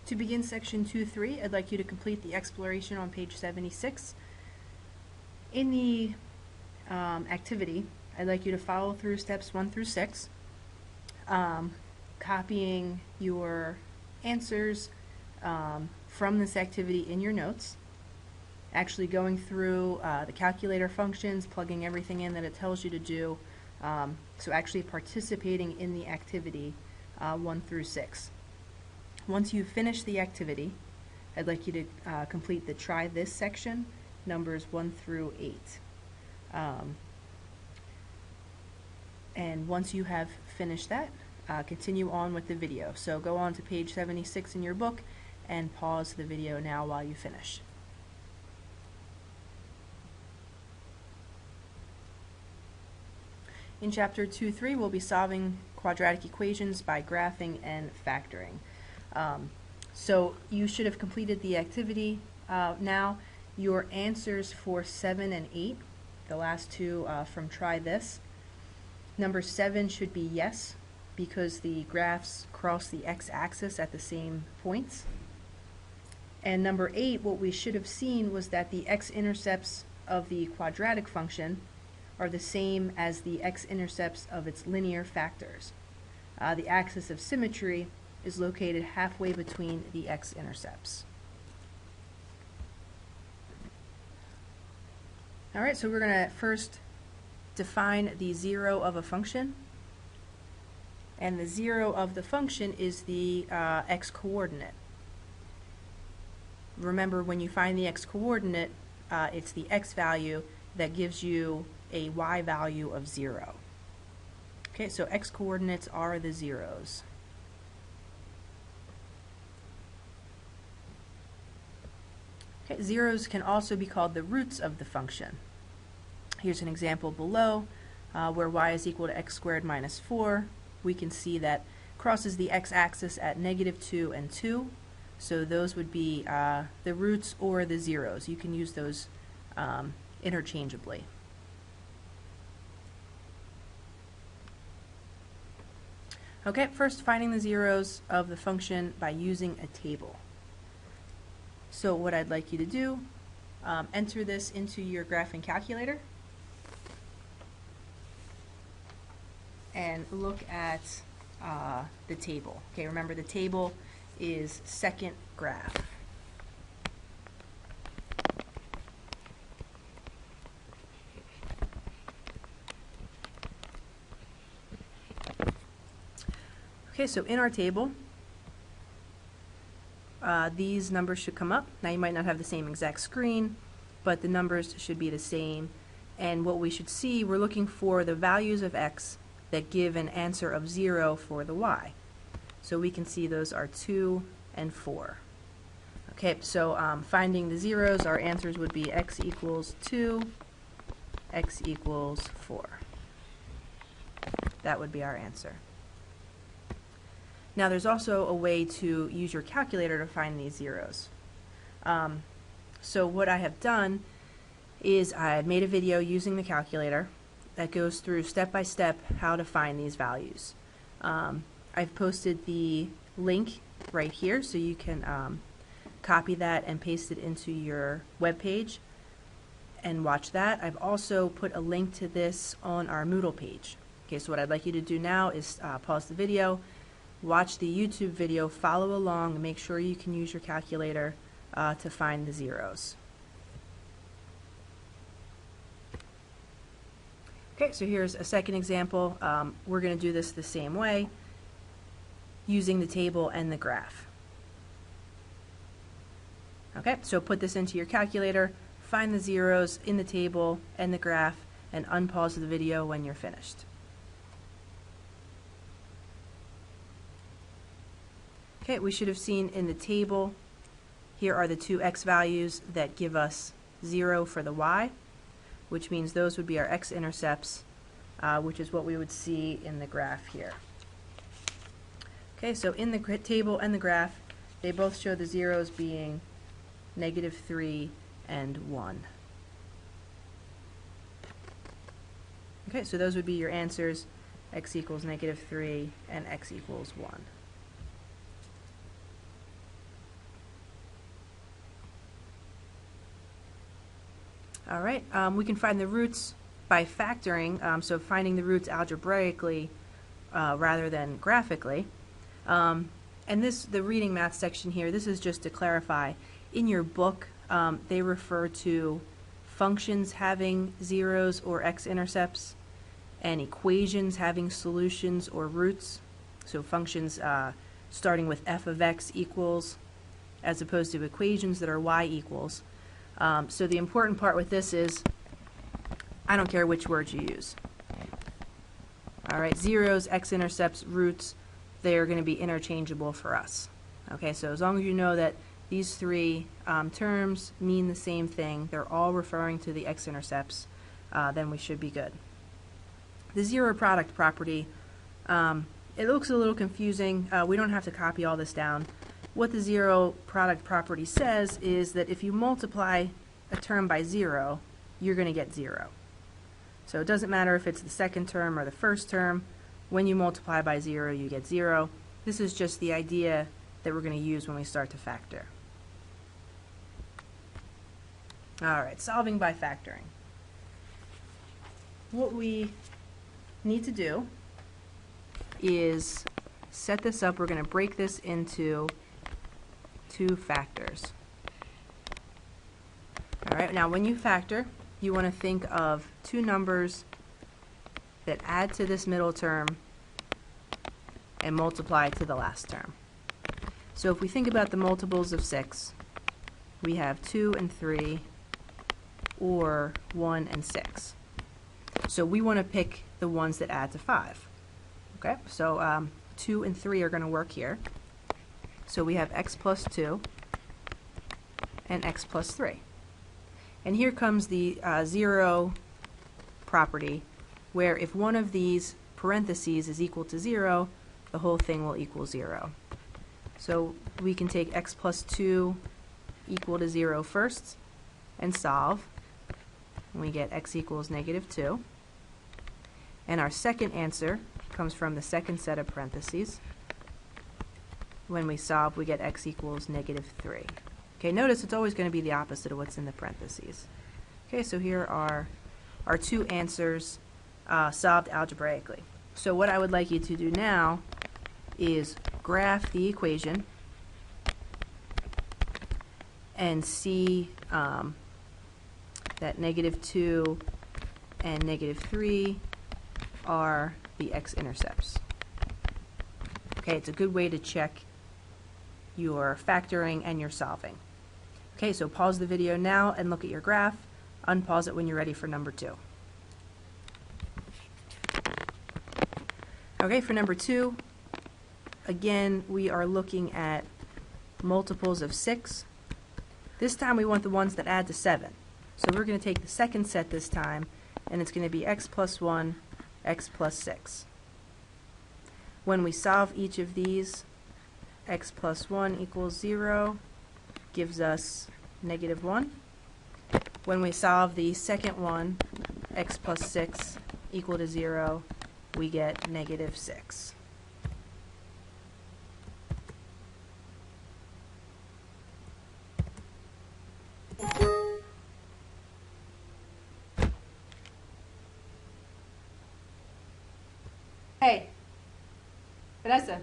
To begin section 2.3, I'd like you to complete the exploration on page 76. In the activity, I'd like you to follow through steps 1 through 6, copying your answers from this activity in your notes, actually going through the calculator functions, plugging everything in that it tells you to do, so actually participating in the activity 1 through 6. Once you finish the activity, I'd like you to complete the try this section, numbers 1 through 8. And once you have finished that, continue on with the video. So go on to page 76 in your book and pause the video now while you finish. In chapter 2.3, we'll be solving quadratic equations by graphing and factoring. So you should have completed the activity. Now your answers for 7 and 8, the last two from try this. Number 7 should be yes, because the graphs cross the x-axis at the same points. And number 8, what we should have seen was that the x-intercepts of the quadratic function are the same as the x-intercepts of its linear factors. The axis of symmetry is located halfway between the x-intercepts. Alright, so we're going to first define the zero of a function. And the zero of the function is the x-coordinate. Remember, when you find the x-coordinate, it's the x value that gives you a y value of 0. Okay, so x-coordinates are the zeros. Okay, zeros can also be called the roots of the function. Here's an example below where y is equal to x squared minus 4. We can see that crosses the x-axis at -2 and 2. So those would be the roots or the zeros. You can use those interchangeably. Okay, first finding the zeros of the function by using a table. So what I'd like you to do, enter this into your graphing calculator and look at the table. Okay, remember the table is second graph. Okay, so in our table, these numbers should come up. Now you might not have the same exact screen, but the numbers should be the same. And what we should see, we're looking for the values of x that give an answer of 0 for the y. So we can see those are 2 and 4. Okay, so finding the zeros, our answers would be x equals 2, x equals 4. That would be our answer. Now there's also a way to use your calculator to find these zeros. So what I have done is I made a video using the calculator that goes through step by step how to find these values. I've posted the link right here so you can copy that and paste it into your web page and watch that. I've also put a link to this on our Moodle page. Okay, so what I'd like you to do now is pause the video, watch the YouTube video, follow along, and make sure you can use your calculator to find the zeros. Okay, so here's a second example. We're going to do this the same way, using the table and the graph. Okay, so put this into your calculator, find the zeros in the table and the graph, and unpause the video when you're finished. Okay, we should have seen in the table, here are the two x values that give us 0 for the y, which means those would be our x-intercepts, which is what we would see in the graph here. Okay, so in the table and the graph, they both show the zeros being -3 and 1. Okay, so those would be your answers, x equals -3 and x equals 1. All right, we can find the roots by factoring, so finding the roots algebraically rather than graphically. And the reading math section here, this is just to clarify. In your book, they refer to functions having zeros or x-intercepts and equations having solutions or roots. So functions starting with f of x equals, as opposed to equations that are y equals. So the important part with this is, I don't care which words you use. All right, zeros, x-intercepts, roots, they are going to be interchangeable for us. Okay, so as long as you know that these three terms mean the same thing, they're all referring to the x-intercepts, then we should be good. The zero product property, it looks a little confusing. We don't have to copy all this down. What the zero product property says is that if you multiply a term by 0, you're going to get 0. So it doesn't matter if it's the second term or the first term. When you multiply by 0, you get 0. This is just the idea that we're going to use when we start to factor. All right, solving by factoring. What we need to do is set this up. We're going to break this into two factors. All right, now when you factor, you want to think of two numbers that add to this middle term and multiply to the last term. So if we think about the multiples of 6, we have 2 and 3, or 1 and 6. So we want to pick the ones that add to 5. Okay, so 2 and 3 are going to work here. So we have x plus 2 and x plus 3. And here comes the zero property, where if one of these parentheses is equal to 0, the whole thing will equal 0. So we can take x plus 2 equal to 0 first and solve. And we get x equals -2. And our second answer comes from the second set of parentheses. When we solve, we get x equals -3. Okay, notice it's always going to be the opposite of what's in the parentheses. Okay, so here are our two answers solved algebraically. So what I would like you to do now is graph the equation and see that -2 and -3 are the x-intercepts. Okay, it's a good way to check your factoring and your solving. Okay, so pause the video now and look at your graph. Unpause it when you're ready for number 2. Okay, for number 2, again, we are looking at multiples of 6. This time we want the ones that add to 7. So we're going to take the second set this time, and it's going to be x plus 1, x plus 6. When we solve each of these, x plus 1 equals 0, gives us -1. When we solve the second one, x plus 6 equal to 0, we get -6. Hey, Vanessa.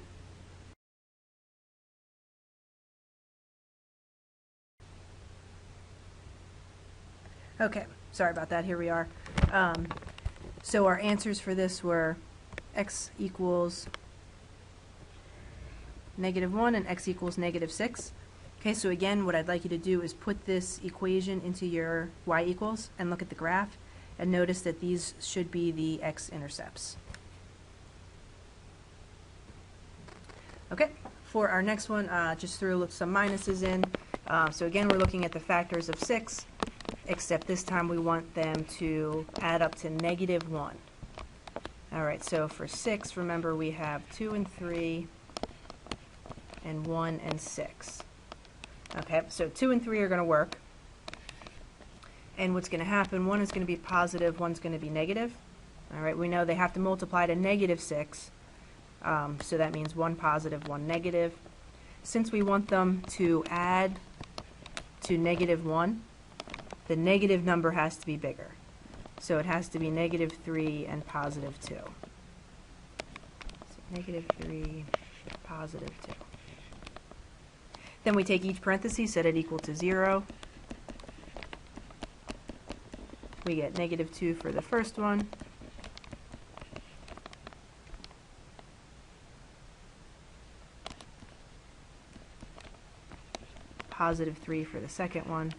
Okay, sorry about that. Here we are. So our answers for this were x equals -1 and x equals -6. Okay, so again, what I'd like you to do is put this equation into your y equals and look at the graph and notice that these should be the x-intercepts. Okay, for our next one, just threw some minuses in. So again, we're looking at the factors of 6, except this time we want them to add up to -1. All right, so for 6, remember we have 2 and 3, and 1 and 6. Okay, so 2 and 3 are going to work. And what's going to happen, one is going to be positive, one's going to be negative. All right, we know they have to multiply to -6. So that means one positive, one negative. Since we want them to add to -1, the negative number has to be bigger. So it has to be -3 and +2. So -3, +2. Then we take each parenthesis, set it equal to 0. We get -2 for the first one. +3 for the second one.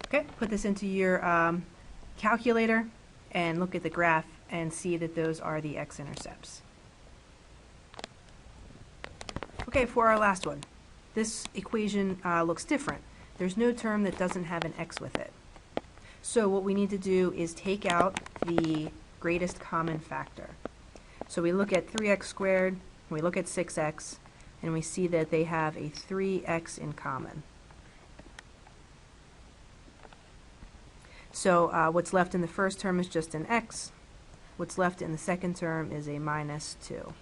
Okay, put this into your calculator and look at the graph and see that those are the x-intercepts. Okay, for our last one, this equation looks different. There's no term that doesn't have an x with it. So what we need to do is take out the greatest common factor. So we look at 3x squared, we look at 6x, and we see that they have a 3x in common. So what's left in the first term is just an x. What's left in the second term is a -2.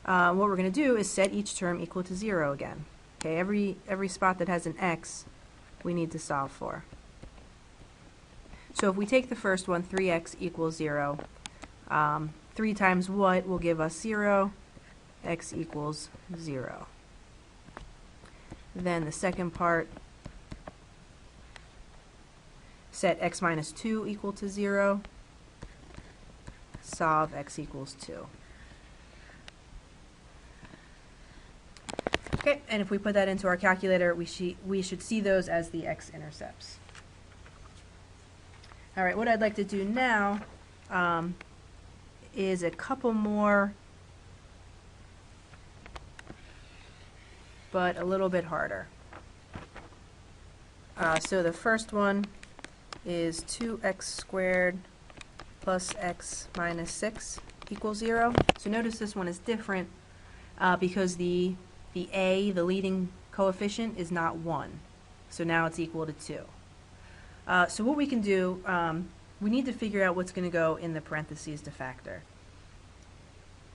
What we're going to do is set each term equal to 0 again. Okay, every spot that has an x, we need to solve for. So if we take the first one, 3x equals 0, 3 times what will give us 0? X equals 0. Then the second part, set x minus 2 equal to 0, solve x equals 2. Okay, and if we put that into our calculator, we should see those as the x-intercepts. All right, what I'd like to do now is a couple more, but a little bit harder. So the first one is 2x squared plus x minus 6 equals 0. So notice this one is different because the a, the leading coefficient, is not 1. So now it's equal to 2. So what we can do, we need to figure out what's going to go in the parentheses to factor.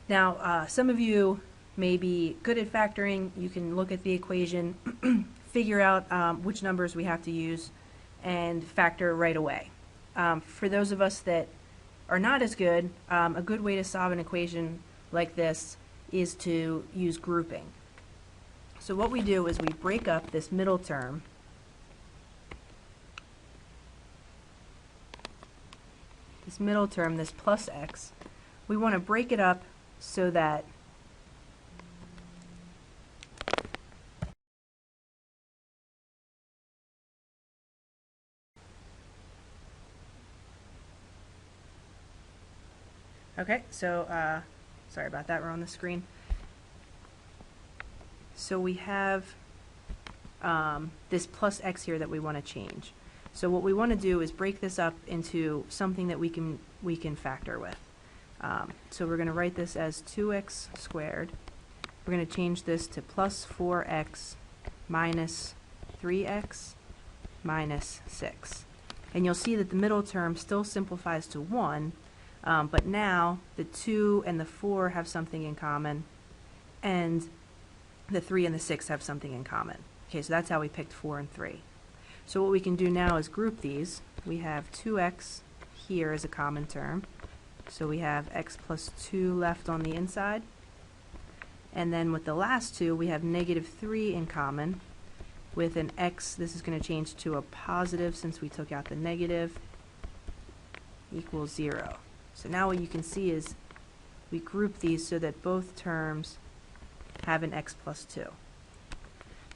Now, some of you may be good at factoring. You can look at the equation, figure out which numbers we have to use, and factor right away. For those of us that are not as good, a good way to solve an equation like this is to use grouping. So what we do is we break up this middle term this plus x, we want to break it up so that okay, so sorry about that, we're on the screen. So we have this plus x here that we want to change. So what we want to do is break this up into something that we can factor with. So we're going to write this as 2x squared. We're going to change this to plus 4x minus 3x minus 6. And you'll see that the middle term still simplifies to 1, but now the 2 and the 4 have something in common, and the 3 and the 6 have something in common. Okay, so that's how we picked 4 and 3. So what we can do now is group these. We have 2x here as a common term. So we have x plus 2 left on the inside. And then with the last two, we have -3 in common. With an x, this is going to change to a positive since we took out the negative, equals 0. So now what you can see is we group these so that both terms have an x plus 2.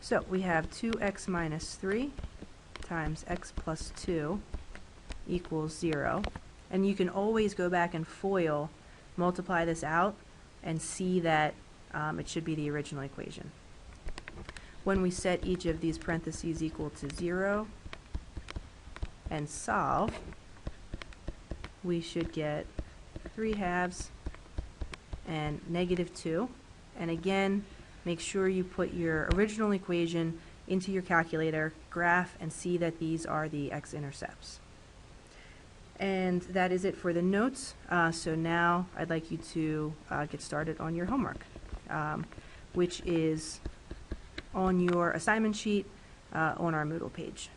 So we have 2x minus 3 times x plus 2 equals 0. And you can always go back and FOIL, multiply this out, and see that it should be the original equation. When we set each of these parentheses equal to 0 and solve, we should get 3/2 and -2. And again, make sure you put your original equation into your calculator, graph, and see that these are the x-intercepts. And that is it for the notes. So now I'd like you to get started on your homework, which is on your assignment sheet on our Moodle page.